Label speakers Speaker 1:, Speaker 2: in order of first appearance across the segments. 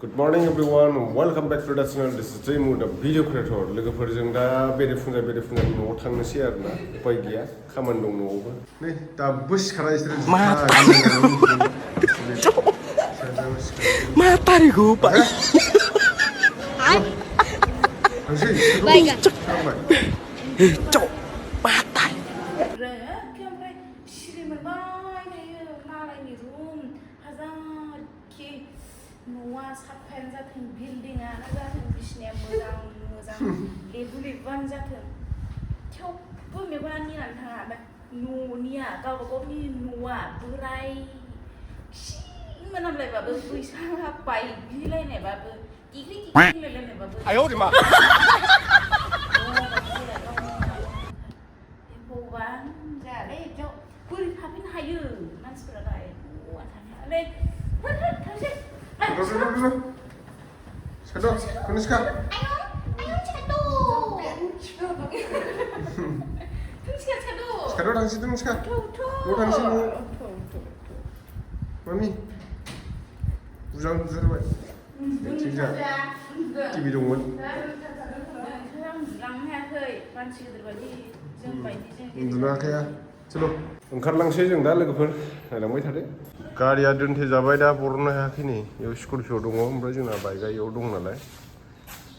Speaker 1: Good morning everyone, welcome back to the channel. This is Jaimu, the video creator. लोगोफोरजों दा बेरेफुंजा न'आव थांनोसै आरो ना उपाय गैया खामानि दं न'आवबो नै दाबो सिखारा इसोर
Speaker 2: मा तारिखौ बाय
Speaker 1: थांसै
Speaker 2: ज' मा तारिख
Speaker 3: न'आ साफायानो जाथों बिल्डिंआनो जाथों बिसिनाया मोजां लेबुलेबुआनो जाथों थेवबो मेगना निनानै थाङा न'निया गावबा गावनि न'आ बोराय मोनामलायबाबो बैसाङा बायग्लिलायनायबाबो गिग्लिलायनायबाबो भगवान जायालै बेयाव बोरै थाफैनो हायो मानसिफोरालाय न'आ थानायालाय थांसै
Speaker 1: Skado, kuniska. Skado tangsi tu niska. Mau tangsi mau. Mami. Bujang baik. Cica. Cibi dongwan. Udah kaya. Celo. ओंखारलांसै जों दा लोगोफोर नायलांबाय थादो गारिया दोनथे जाबाय दा बरननो हायाखै नै इयाव स्करपिय' दङ ओमफ्राय जोंना बाइकआ इयाव दं नालाय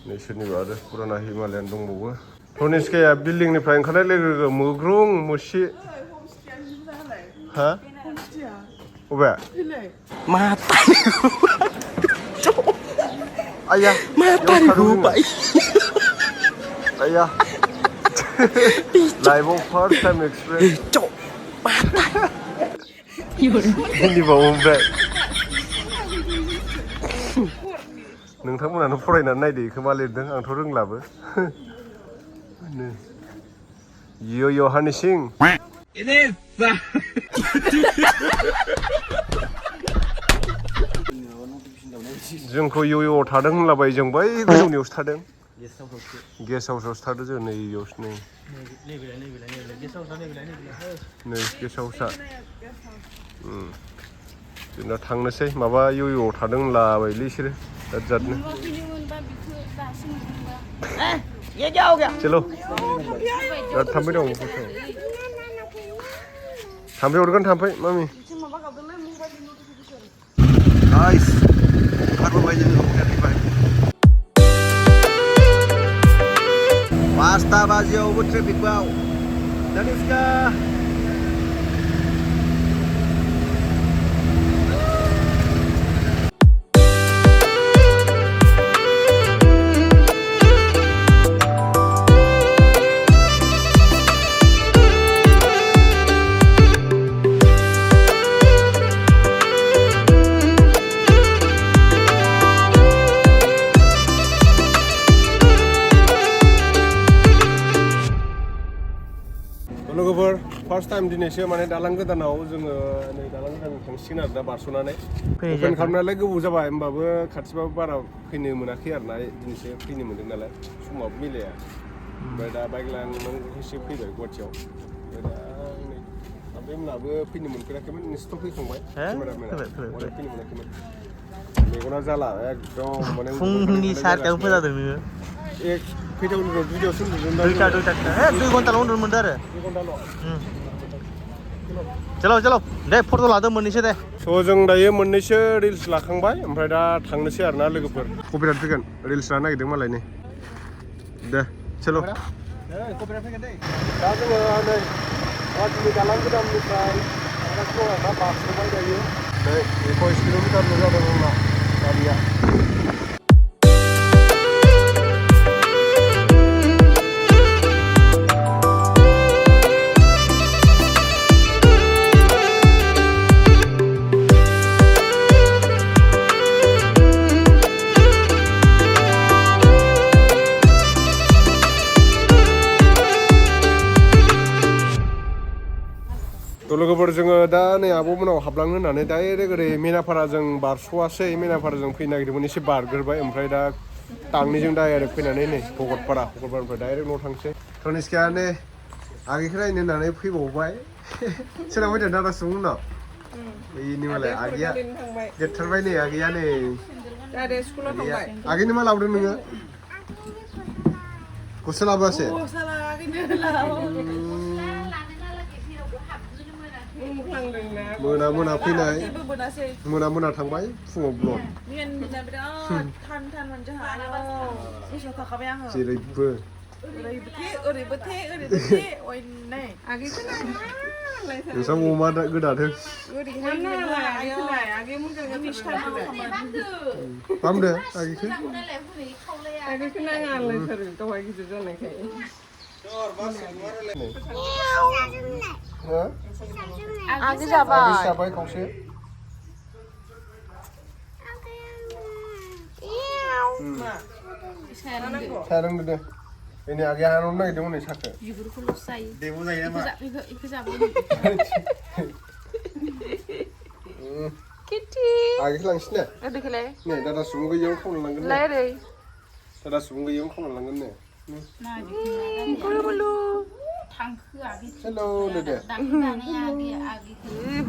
Speaker 1: नै सोरनिबा आरो पुराना हिमालयान दंबावो धनिस्काया बिल्डिंनिफ्राय ओंखारनाय लोगो लोगो मोग्रुं मोसि हा अबे
Speaker 2: मा तारिखौ
Speaker 1: आया
Speaker 2: मा तारिखौ बाय
Speaker 1: आया लाइफआव first time experience Ini bawa ombak. नोंथांमोनानो फरायनानै नायदो इखौ मा लिरदों आंथ' रोंलाबो यो यो हानि सिं जोंखौ यो यो थादों होनलाबाय जों बै गोजौनियावसो थादों गेस्ट हाउसआवसो थादों जों नै इयावसो नै गेस्ट हाउसआ जोंना थांनोसै माबा यो योआव थादों होनलाबायलै इसोरो जादनो चलो थांबाय दं थांबाय हरगोन थांबाय मामि नाइस ओंखारबोबाय जोङो हटेलनिफ्राय 5 बाजियावबो ट्रेफिकआव दानिस्का लोगोफोर फार्स्ट टाइम दिनैसो माने दालां गोदानाव जोङो नै दालां गोदान थांसिगोन आरो दा बारस'नानै ओपन खालामनायालाय गोबाव जाबाय होमबाबो खाथिबाबो बारा फैनो मोनाखै आरो ना दिनैसो फैनो मोनदों नालाय समाबो मिलाया ओमफ्राय दा बाइक लानानै एसे फैबाय गुवाहाटियाव ओमफ्राय दा नै ओमफ्राय मोनाबो फैनो मोनफेराखैमोन नोंसोरथ' फैखांबाय केमेरामेना फैनो मोनाखैमोन मेगना जाला एकदम माने
Speaker 2: फुंनि 4टायाव फोजादों नोङो
Speaker 1: एक खैटायाव उन्दुदों दुइटायावसो उन्दुदों
Speaker 2: 2 घन्टाल' उन्दुनो मोनदों आरो
Speaker 1: 2 घन्टाल'
Speaker 2: चलो दे फट' लादो मोननैसो दे
Speaker 1: स' जों दायो मोननैसो रिल्स लाखांबाय ओमफ्राय दा थांनोसै आरोना लोगोफोर कपिराइट फैगोन रिल्स लानो नागिरदों मालाय नै दे चलो कपिराइट फैगोन दे दा जोङो नै गुवाहाटिनि दालां गोदाननिफ्राय दा बारस'बाय दायो नै 21 किल'मिटारल' जादों आंना गारिया लोगोफोर जोङो दा नै आब'मोनाव हाबलांनो होननानै डाइरेक्ट ओरै मेनापाराजों बारस'वासै मेनापाराजों फैनो नागिरदोंमोन एसे बारग्रोबाय ओमफ्राय दा टांनिजों डाइरेक्ट फैनानै नै भगतपारानिफ्राय डाइरेक्ट न'आव थांसै धनिस्कायानो आगैखौ नायनो होननानै फैबावबाय सोरनाव फैदों दादा सुबुंनाव बेनि मालाय आगैया देरथारबाय नै आगैया नै
Speaker 4: Ada sekolah tambah.
Speaker 1: Agaknya malah udah nunggu. Gusel apa sih?
Speaker 4: Oh salah ini lah.
Speaker 1: Muna fैनाय muna थांबाय फुङाव ब्लड जेरैबो नोंसा अमा गोदादों मामदो आगैखौ नाङालाय दहाय गिदिर जानायखाय
Speaker 3: आगे जाबाय
Speaker 1: खावसे साया रोंदो दे बेनि आगे हानावनो नागिरदोंमोन नै साखो
Speaker 3: बिगुरखौल'सो जायो
Speaker 1: देबो जायो नामा
Speaker 3: इखो जाबाय
Speaker 1: आगैखौ लांसै ने
Speaker 3: ओदैखौलाय
Speaker 1: नै दादा सुबुं गैयियाव खावना लांगोन
Speaker 3: लाय ओरै
Speaker 1: दादा सुबुं गैयियाव खावना लांगोन ने हेलौ लोगो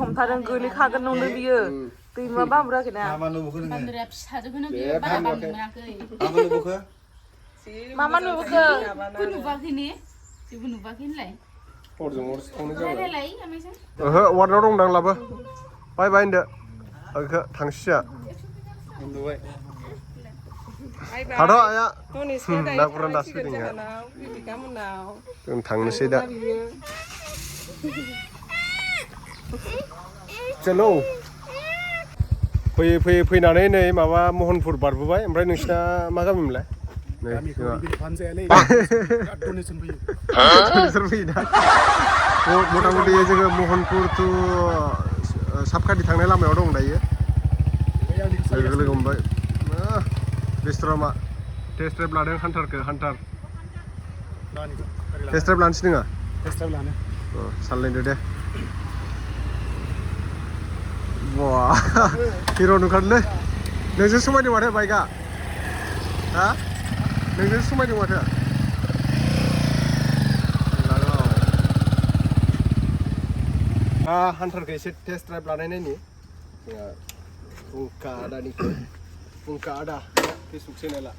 Speaker 4: हमथादों गोलैखागोन नंदों बियो दैमा बामराखैना
Speaker 3: मामा नुबोखो नुबाखै ने जेबो नुबाखै होनलाय
Speaker 1: हरजों हर थांनो जाबाय ओहो वार्डआव दंदां लाबो बाय बाय होनदो आगैखौ थांसिया उन्दुबाय थाथ' आया ना गुरना दासो फैदों जों थांनोसै दा चलो फैनानै नै माबा महनपुर बारबोबाय ओमफ्राय नोंसिना मा गामिमोनलाय मथा मथि जोङो महनपुर टु साबखाथि थांनाय लामायाव दं दायो लोगो हमबाय रेस्टुरेन्टआ टेस्ट ड्राइभ लादों हान्टार टेस्ट ड्राइभ लानोसै नोङा सानलायदो दे बा हिर' नुखादोंलै नोंजों समायदों माथो बाइकआ हा नोंजों समायदों माथो हान्टारखौ एसे टेस्ट ड्राइभ लानाय नायनि जोंहा फुंखा आदा फेसबुक चेनेला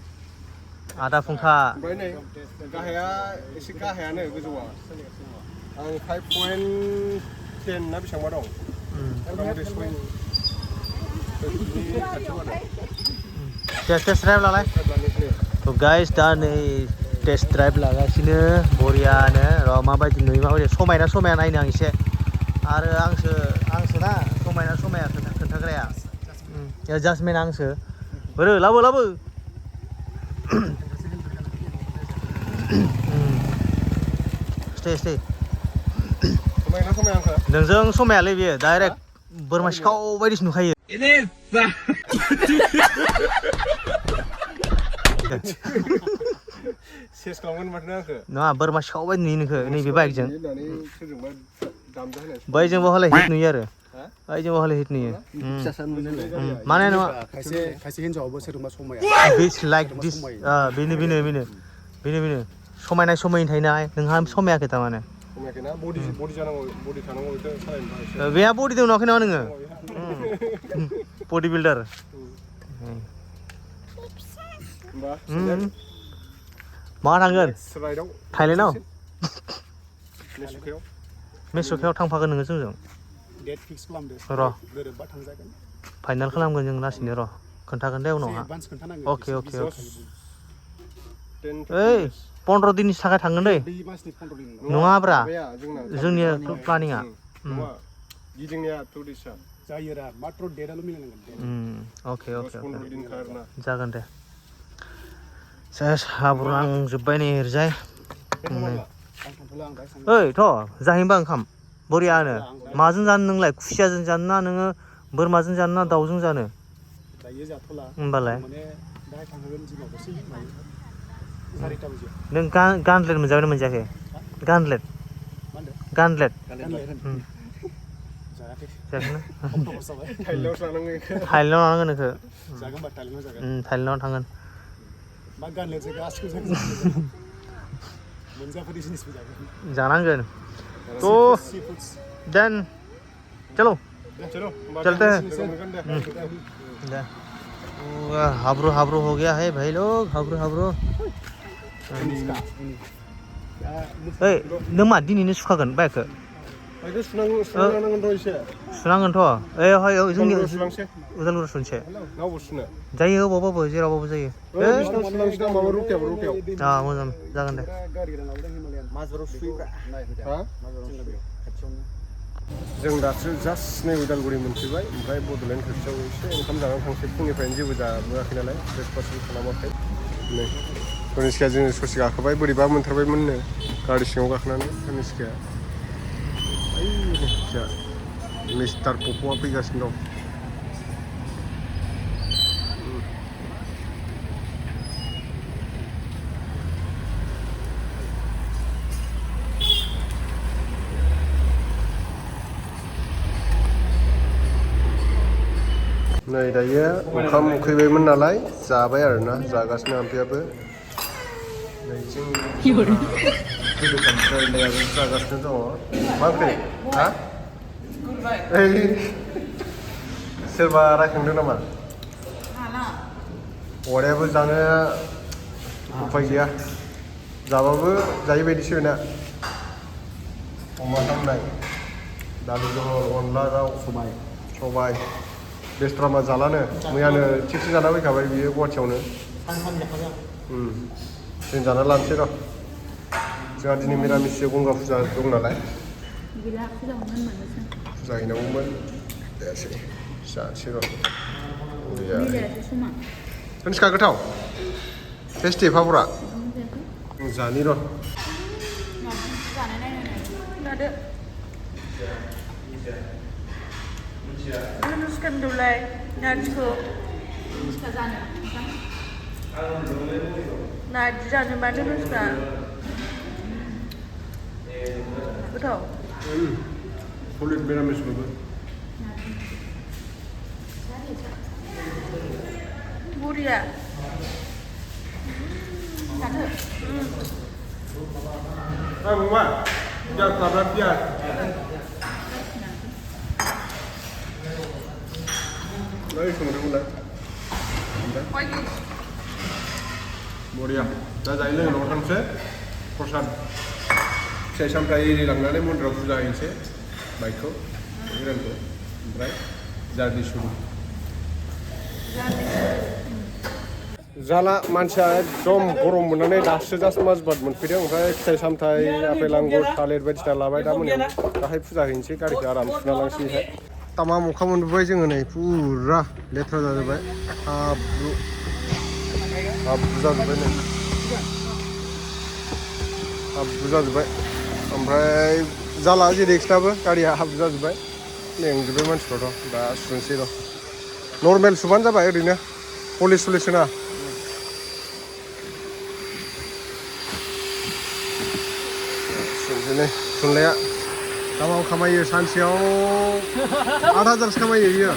Speaker 2: आदा फुंखा
Speaker 1: ओमफ्राय नै गाहाया एसे गाहायानो गोजौआ आं 5.10 ना बेसेबांबा दं
Speaker 2: टेस्ट ड्राइभ लालाय थ' गाइस दा नै टेस्ट ड्राइभ लागासिनो बरियानो र' माबायदि नुयो माबायदि समायना नायनो आं एसे आरो आंसो ना समायना खोन्थाग्राया जासमिन आंसो बोरो लाबो स्टे नोंजों समायालै बेयो डाइरेक्ट बोरमा सिखाव बायदिसो नुखायो
Speaker 1: सेस खालामगोन माथो आंखो
Speaker 2: नङा बोरमा सिखाव बायदि नुयो नोंखो नैबे बाइकजों बैजोंबो हले हिट नुयो आरो बैजोंबो हले हिट नुयो माने नङा
Speaker 5: खायसे हिनजावाबो सोरजोंबा समाया
Speaker 2: बिस लाइक दिस बेनो समायनाय थायोना नोंहा समायाखै थारमाने
Speaker 1: समायाखैना बडि जानांगौ बडि थानांगौ बेखौ सालायनो
Speaker 2: बेहा बडि दं नुवाखै नामा नोङो बडि बिल्डार मा थांगोन थाइलेण्डआव मेसुखायाव थांफागोन नोङो जोंजों
Speaker 5: डेट फिक्स खालामदो
Speaker 2: र'
Speaker 5: गोरोबबा थांजागोन
Speaker 2: फाइनाल खालामगोन जों लासैनो र' खोन्थागोन दे उनावहा
Speaker 5: एडभान्स खोन्थानांगोन
Speaker 2: अके ओइ 15 दिननि थाखाय थांगोन दै
Speaker 5: बे मासनि 15 दिन
Speaker 2: नङाब्रा जोंनि प्लानिंआ
Speaker 1: गिदिंनाया टुरिस्टआ
Speaker 5: जायोरा मात्र डेटआल' मिलायनांगोन
Speaker 2: अके जागोन दे सेस हाब्रु नांजोब्बाय नै ओरैजाय ओइ थ' जाहैनोबा ओंखाम बरियानो माजों जानो नोंलाय खुसियाजों जानो ना नोङो बोरमाजों जानो ना दाउजों जानो
Speaker 5: दायो जाथ'ला
Speaker 2: होमबालाय
Speaker 5: माने दाहाय थांगोन जिमाव दसे
Speaker 2: नों गानलेट मोनजाबाय मोनजायाखै गानलेट थाइलेण्डआव लानांगोन नोंखो थाइलेण्डआव थांगोन
Speaker 5: मा गानलेटसो गासिबो मोनजाफेरै जिनिसबो
Speaker 2: जानांगोन तो देन चलो चलते हैं पूरा हाब्रू हाब्रू हो गया है भाई लोग हाब्रू हाब्रू ओइ नों मा दिनैनो सुखागोन बाइकखौ
Speaker 1: बाइकखौ सुनांगोनथ' एसे
Speaker 2: सुनांगोनथ' ओइ हय जोंनि
Speaker 1: सुलांसै
Speaker 2: उदालगुरि सुनसे
Speaker 1: नावबो सुनो
Speaker 2: जायो अबावबाबो जेरावबाबो जायो
Speaker 1: बिसिनाव सुलांसै माबा रुटियाव
Speaker 2: मोजां जागोन दे
Speaker 1: हा जों दासो जास्ट नै उदालगुरि मोनफैबाय ओमफ्राय बड'लेण्ड खाथियाव एसे ओंखाम जानानै थांसै फुंनिफ्रायनो जेबो जाबोआखै नालाय ब्रेकफास्टबो खालामाखै नै कनिष्काया जोङो ससे गाखोबाय बोरैबा मोनथारबायमोननो गारि सिङाव गाखोनानै कनिष्काया मिस्टार पप'आ फैगासिनो दं नै दायो ओंखाम उखैबायमोन नालाय जाबाय आरोना जागासिनो आमफियाबो नै जों रायलायाबो जागासिनो दङ मा ओंख्रि हा ओइ सोरबा रायखांदों नामा अरायाबो जानो उफाय गैया जाबाबो जायै बायदिसो बेना अमा खामनाय दालि जहल अनला दाउ सबाय रेस्टुरेन्टआ जालानो मैयानो थिगसे जाना फैखाबाय बियो गुवाहाटियावनो जों जाना लानोसै र' जोंहा दिनै मिरामिसजों गंगा फुजा दं नालाय फुजा हैनांगौमोन जायासै जानोसै र' कनिष्का गोथाव टेस्टि पापरा जानि र'
Speaker 4: Skandulai, najiku. Naji jangan mana nuska. Betul.
Speaker 1: Kulit meramis dulu.
Speaker 4: Buria.
Speaker 1: Mama, jangan tabrak dia. Đấy không đúng đấy. Bodo, दा जायै लोङै न'आव थांसै प्रसाद फिथाइ सामथाइ एरि लांनानै मन्दिराव फुजा हैनोसै बाइकखौ गोरानखौ ओमफ्राय जारनि सुरु जाला मानसिया एकदम गरम मोननानै दासो जास्ट माजबाद मोनफैदों ओमफ्राय फिथाइ सामथाइ आपेल आंगुर थालिर बायदिसिना लाबाय दा मोनायाव दाहाय फुजा हैनोसै गारिखौ आराम सुना लांसैहाय तामाम अखा मोनबोबाय जोङो नै फुरा लेथ्रा जाजोब्बाय हाब्रु जाजोब्बाय नै हाब्रु जाजोब्बाय ओमफ्राय जाला जेरै एक्सट्राबो गारिया हाब्रु जाजोब्बाय लेंजोब्बाय मानसिफ्राथ' दा सुनोसै र' नर्मेल सुबानो जाबाय ओरैनो पलिस होना सुनोसै नै सुनलाया दामाव खामायो सानसेयाव 8,000 खामायो बियो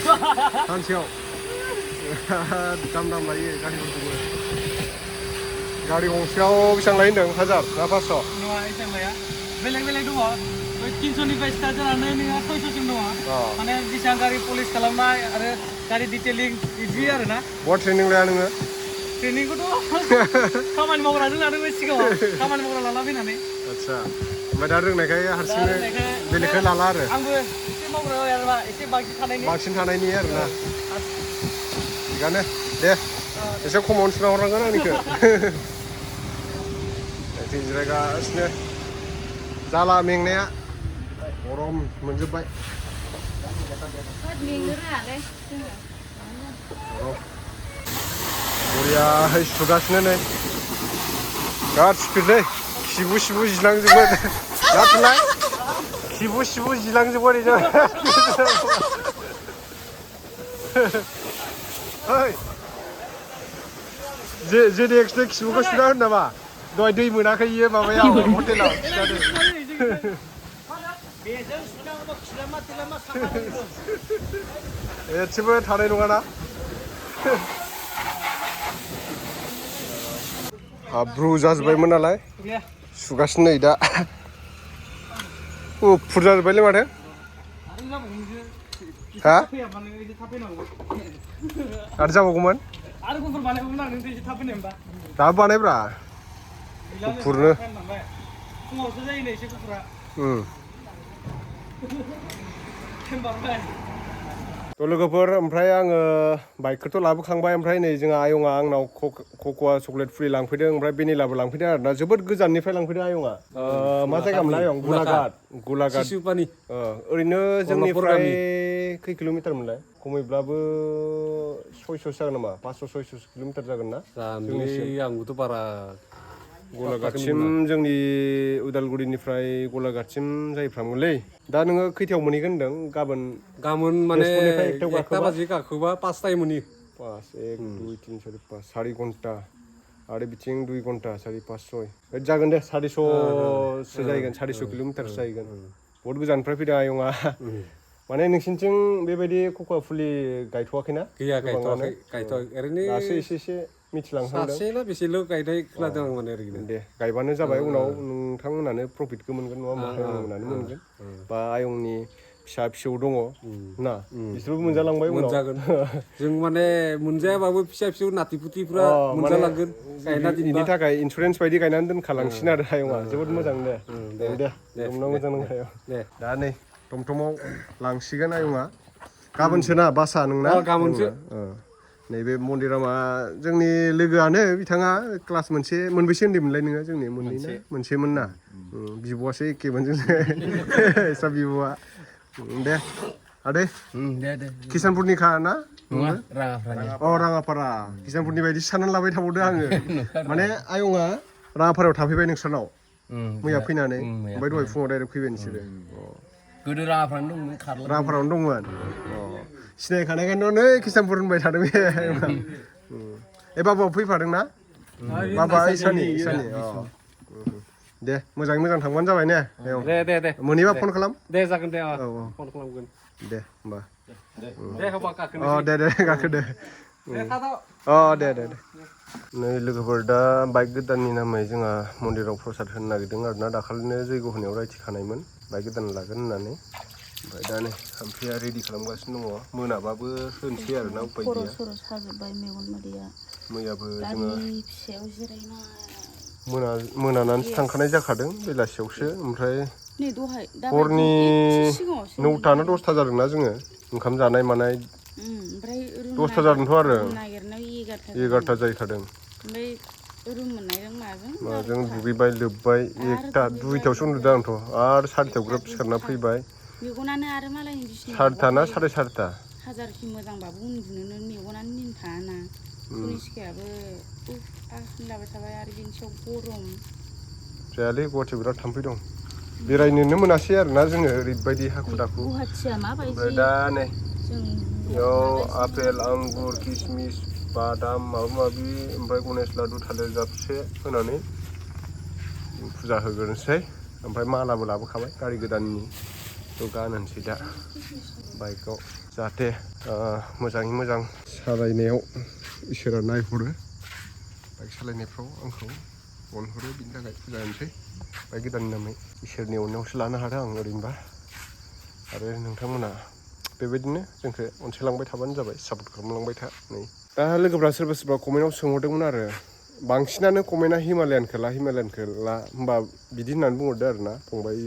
Speaker 1: सानसेयाव दाम लायो गारिफोरखौबो गारि गंसेयाव बेसेबां लायो होनदों 1,000 ना 500
Speaker 6: नङा एसेबां लाया बेलेग बेलेग दङ 300निफ्राय स्टार्ट जानानै नोंहा 600सिम दङ माने जेसेबां गारि पलिस खालामनाय आरो गारि डिटेलिं बिदि आरोना
Speaker 1: बहा ट्रेनिं लाया नोङो
Speaker 6: ट्रेनिंखौथ' खामानि मावग्राजों लादों बे सिगाङाव खामानि मावग्रा लाना फैनानै
Speaker 1: आदसा ओमफ्राय दा रोंनायखाय हारसिंनो बेलेगखाय लाला आरो
Speaker 6: आंबो एसे मावग्रा आरोना एसे बांसिन थानायनि
Speaker 1: आरोना थिगानो दे एसे खमावनो सुना हरनांगोन आंनिखौ जिरायगासिनो जाला मेंनाया गरम मोनजोब्बाय बरियाहै सुगासिनो नै बिराद स्पिडलै सिबु जिलांजोबबाय जाथलाय सिबु जिलांजोबबाय ओरैनो ओइ जे नेक्स्ट खिबुखौ सुना होन नामा दहाय दै मोनाखै इयो माबायाव हटेलाव एसेबो थानाय नङाना हाब्रु जाजोब्बायमोन नालाय सुगासिनो नै दा फुर जाजोब्बायलै माथो हा
Speaker 6: फैयाबा नों एसे थाब फैनांगौ
Speaker 1: आरो जाबावगौमोन
Speaker 6: आरो गुफुर बानायगौमोन आं नों एसे थाब फैनाय होमबा
Speaker 1: दाबो बानायब्रा गुफुरनो
Speaker 6: फुङावसो जायो नै एसे गुफुरा
Speaker 1: थ' लोगोफोर ओमफ्राय आङो बाइकखौथ' लाबोखांबाय ओमफ्राय नै जोंहा आयंआ आंनाव कक'आ चक्लेट फ्रि लांफैदों ओमफ्राय भेनिलाबो लांफैदों आरोना जोबोद गोजाननिफ्राय लांफैदों आयंआ मा जायगामोन आयं गलाघाट
Speaker 7: शिशुपानि
Speaker 1: ओरैनो जोंनिफ्राय खै किल'मिटार मोनलाय खमैब्लाबो 600 जागोन नामा 500-600 किल'मिटार जागोन ना
Speaker 7: जोंनिसिम आंबोथ' बारा
Speaker 1: गलाघाटसिम जोंनि उदालगुरिनिफ्राय गलाघाटसिम जाहैफ्रामोनलै दा नोङो खैथायाव मोनहैगोन होनदों
Speaker 7: गाबोन माने 1टा बाजि गाखोबा 5टायाव मोनहैयो
Speaker 1: 5 1 2 3 4 5 4 घन्टा आरो बिथिं 2 घन्टा 4 5 6 जागोन दे 150 जाहैगोन 150 किल'मिटारसो जाहैगोन बहुत गोजाननिफ्राय फैदों आयंआ माने नोंसिनिथिं बेबायदि कक'आ फुलि गायथ'वाखैना
Speaker 7: गैया गायथ'वाखै ओरैनो
Speaker 1: दासो एसे मिथिलांहांदों
Speaker 7: सासेना बेसेल' गायनाय खोनादों आं माने ओरैनो
Speaker 1: दे गायबानो जाबाय उनाव नोंथांमोनानो प्रफिटखौ मोनगोन नङा होमबा आयंमोनानो मोनगोन बा आयंनि फिसा फिसौ दङ ना बिसोरबो मोनजालांबाय उनाव
Speaker 7: मोनजागोन जों माने मोनजायाबाबो फिसा फिसौ नाति पुतिफ्रा मोनजालांगोन गायना
Speaker 1: बिनि थाखाय इन्सुरेन्स बायदि गायनानै दोनखालांसिन आरो आयंआ जोबोद मोजां दे दमना मोजां नंखायो दा नै टमटमाव लांसिगोन आयंआ गाबोनसो ना बासआ नोंना
Speaker 7: गाबोनसो
Speaker 1: नैबे मन्दिरामा जोंनि लोगोआनो बिथाङा क्लास मोनबेसे उन्दैमोनलाय नोङो जोंनि मोनसेमोन ना बिब'आसो एखेमोन जोंनो एसा बिब'आ दे आदै किसानपुरनिखा ना राङापारा किसानपुरनि बायदि साननानै लाबाय थाबावदो आङो माने आयंआ राङापारायाव थाफैबाय नोंसोरनाव मैया फैनानै ओमफ्राय दहाय फुङाव डाइरेक्ट फैबाय नोंसोरो
Speaker 7: गोदो
Speaker 1: राङापारायावनो दंमोन सिनायखानायखायनोथ' नै किसानपुर होनबाय थादों बे बाबाव फैफादों ना बाबा इसानि दे मोजाङै मोजां थांबानो जाबाय ने
Speaker 7: दे
Speaker 1: मोनहैबा फन खालाम
Speaker 7: दे जागोन दे फन खालामगोन
Speaker 1: दे होमबा
Speaker 7: दे होमबा गाखोनो
Speaker 1: दे गाखोदो दे नै लोगोफोर दा बाइक गोदाननि नामै जोंहा मन्दिराव प्रसाद होनो नागिरदों आरोना दाखालिनो जैग' होनायाव रायथिखानायमोन बाइक गोदान लागोन होननानै ओमफ्राय दा नै थाम्फैया रेडि खालामगासिनो दङ मोनाबाबो होनोसै आरोना उपाय गैया मैयाबो जोङो मोनानानैसो थांखानाय जाखादों बेलासियावसो ओमफ्राय हरनि 9टा ना 10टा जादोंना जोङो ओंखाम जानाय मानाय 10टा जादोंथ' आरो 11टा जाहैखादों माजों दुगैबाय लोबबाय 1टा 2टायावसो उन्दुदों आंथ' आरो 4टायाव ग्रोब सिखारना फैबाय
Speaker 3: मेगनानो आरो मालायनि बिसिनायाव
Speaker 1: 4टा ना 4:30
Speaker 3: हाजारखि मोजांबाबो उन्दुनोनो मेगनानो निन थायाना कनिष्कायाबो होनलाबाय थाबाय आरो बेनि सायाव गरम
Speaker 1: जायालै गुवाहाटियाव बिराद थाम्फै दं बेरायनोनो मोनासै आरोना जोङो ओरैबायदि हाखु दाखु
Speaker 3: गुवाहाटिया माबायदि
Speaker 1: ओमफ्राय दा नै बेयाव आपेल आंगुर किसमिस बादाम माबा माबि ओमफ्राय गनेश लादु थालिर जाबसे होनानै फुजा होग्रोनोसै ओमफ्राय मालाबो लाबोखाबाय गारि गोदाननि थ' गानहोनोसै दा बाइकआव जाहाथे मोजाङै मोजां सालायनायाव इसोरा नायहरो बाइक सालायनायफ्राव आंखौ अनहरो बिनि थाखाय फुजा होनोसै बाइक गोदाननि नामै इसोरनि अननायावसो लानो हादों आं ओरैनोबा आरो नोंथांमोना बेबायदिनो जोंखौ अनसायलांबाय थाबानो जाबाय सापर्ट खालामलांबाय था नै दा लोगोफ्रा सोरबा कमेन्टआव सोंहरदोंमोन आरो बांसिनानो कमेन्टआ हिमालयानखौ ला होमबा बिदि होननानै बुंहरदो आरोना फंबाय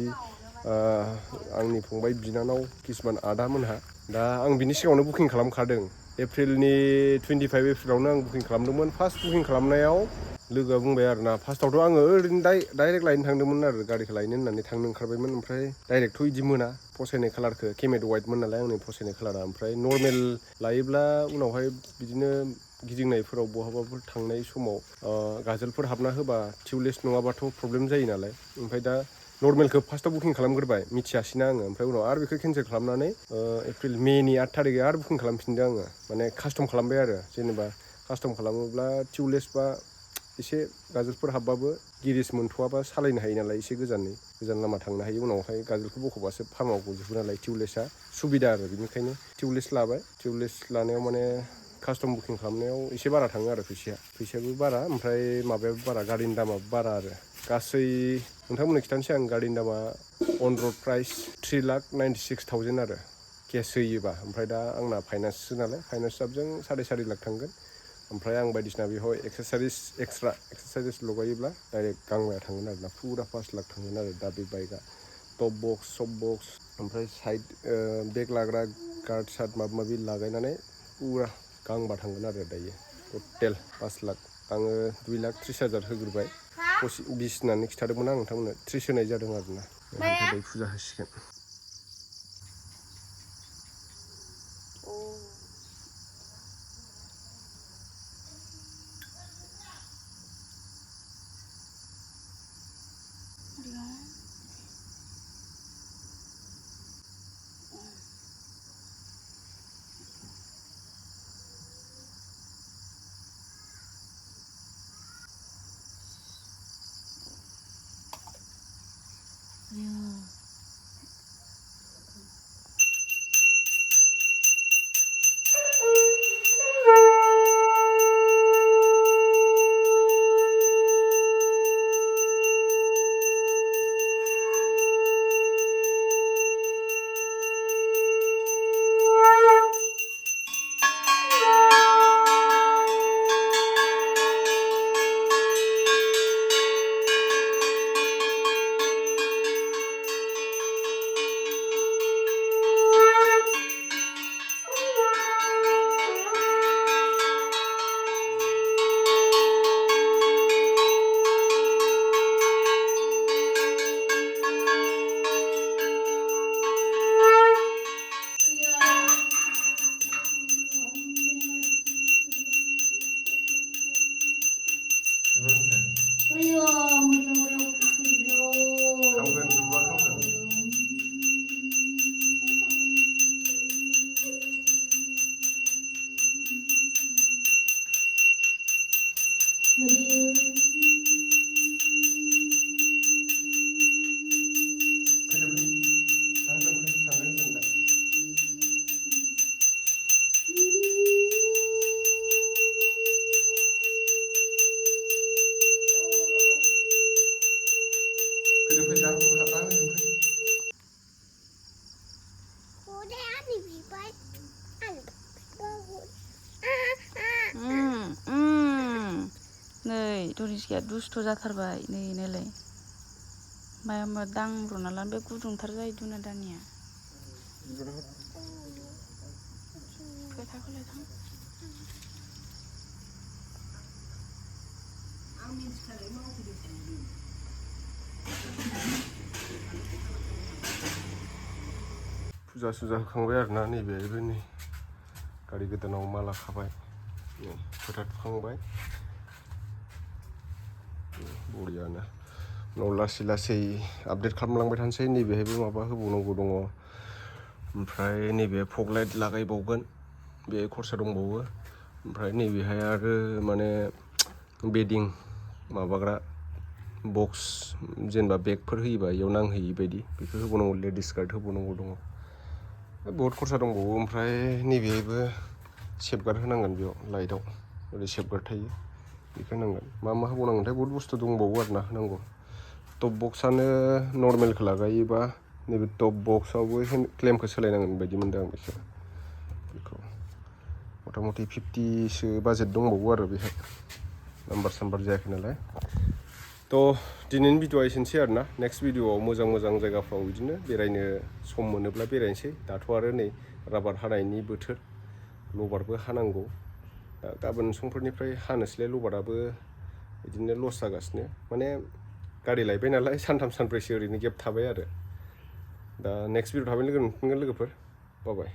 Speaker 1: आंनि फंबाय बिनानाव किसुमान आदामोनहा दा आं बिनि सिगाङावनो बुकिं खालामखादों एप्रिलनि 25 एप्रिलावनो आं बुकिं खालामदोंमोन फार्स्ट बुकिं खालामनायाव लोगोआ बुंबाय आरोना फार्स्टआवथ' आङो ओरैनो डाइरेक्ट लायनो थांदोंमोन आरो गारिखौ लायनो होननानै थांनो ओंखारबायमोन ओमफ्राय डाइरेक्टथ' बिदि मोना फसायनाय कालारखौ केमेट वाइटमोन नालाय आंनि फसायनाय कालारा ओमफ्राय नर्मेल लायोब्ला उनावहाय बिदिनो गिदिंनायफोराव बहाबाफोर थांनाय समाव गाजोलफोर हाबना होबा टिउबलेस नङाबाथ' प्रब्लेम जायो नालाय ओमफ्राय दा नर्मेलखौ फार्स्टआव बुकिं खालामग्रोबाय मिथियासैना आङो ओमफ्राय उनाव आरो बेखौ केन्सेल खालामनानै एप्रिल मेनि 8 थारिखै आरो बुकिं खालामफिनदों आङो माने कास्टम खालामबाय आरो जेनेबा कास्टम खालामोब्ला टिउबलेस बा एसे गाजोलफोर हाबबाबो गिरिस मोनथ'वाबा सालायनो हायो नालाय एसे गोजान लामा थांनो हायो उनावहाय गाजोलखौ बख'बासो फार्माव गजोबो नालाय टिउबलेसआ सुबिदा आरो बेनिखायनो टिउबलेस लाबाय टिउबलेस लानायाव माने कास्टम बुकिं खालामनायाव एसे बारा थाङो आरो फैसायाबो बारा ओमफ्राय माबायाबो बारा गारिनि दामाबो बारा आरो गासै नोंथांमोननो खिथानोसै आं गारिनि दामा अन रड प्राइस 3,96,000 आरो केस होयोबा ओमफ्राय दा आंना फाइनान्ससो नालाय फाइनान्स हिसाबजों 4.5 लाख थांगोन ओमफ्राय आं बायदिसिना बेहाय एक्सेसारिस लगायोब्ला डाइरेक्ट गांबाया थांगोन आरोना फुरा 5 लाख थांगोन आरो दा बे बाइकआ टप बक्स सब बक्स ओमफ्राय साइड बेग लाग्रा गार्ड सार्ट माबा माबि लागायनानै फुरा गांबा थांगोन आरो दायो टटेल 5 लाख आङो 2,30,000 होग्रोबाय 20 होननानै खिथादोंमोन आं नोंथांमोननो 30 होनाय जादों आरोना ओमफ्राय दायो फुजा होसिगोन
Speaker 3: नै दरिसिया दुस्थ' जाथारबाय नै नायलाय माबा दांब्रना लानो बे गुदुंथार जायो दुना दानिया खोथाखौलाय थां
Speaker 1: फुजा सुजा होखांबाय आरोना नैबेहायबो नै गारि गोदानाव माला खाबाय फोथा थुखांबाय बरियानो उनाव लासै लासै आपडेट खालामलांबाय थानोसै नैबेहायबो माबा होबावनांगौ दङ ओमफ्राय नैबे फग लाइट लागायबावगोन बे खरसा दंबावो ओमफ्राय नैबेहाय आरो माने बेडिं माबाग्रा बक्स जेनेबा बेगफोर होयोबा इयाव नांहैयि बायदि बेखौ होबावनांगौ लेडिस गार्ड होबावनांगौ दङ बहुत खरसा दंबावो ओमफ्राय नैबेहायबो सेफगार्ड होनांगोन बेयाव लाइटआव ओरै सेफगार्ड थायो बेखौ होनांगोन मा होबावनांगोनथाय बहुत बुस्थु दंबावो आरोना होनांगौ टप बक्सआनो नर्मेलखौ लागायोबा नैबे टप बक्सआवबो क्लेमखौ सोलायनांगोन बायदि मोनदों आं बेखौ मथा मथि 50सो बाजेट दंबावो आरो बेहाय नाम्बार साम्बार जायाखै नालाय थ' दिनैनि भिडिअआ एसेनोसै आरोना नेक्स्ट भिडिअआव मोजां मोजां जायगाफ्राव बिदिनो बेरायनो सम मोनोब्ला बेरायनोसै दाथ' आरो नै राबार हानायनि बोथोर लबारबो हानांगौ दा गाबोन समफोरनिफ्राय हानोसैलाय लबाराबो बिदिनो लस जागासिनो माने गारि लायबाय नालाय सानथाम सानब्रैसो ओरैनो गेप थाबाय आरो दा नेक्स्ट भिडिअ थाबैनो लोगो मोनफिनगोन लोगोफोर बाय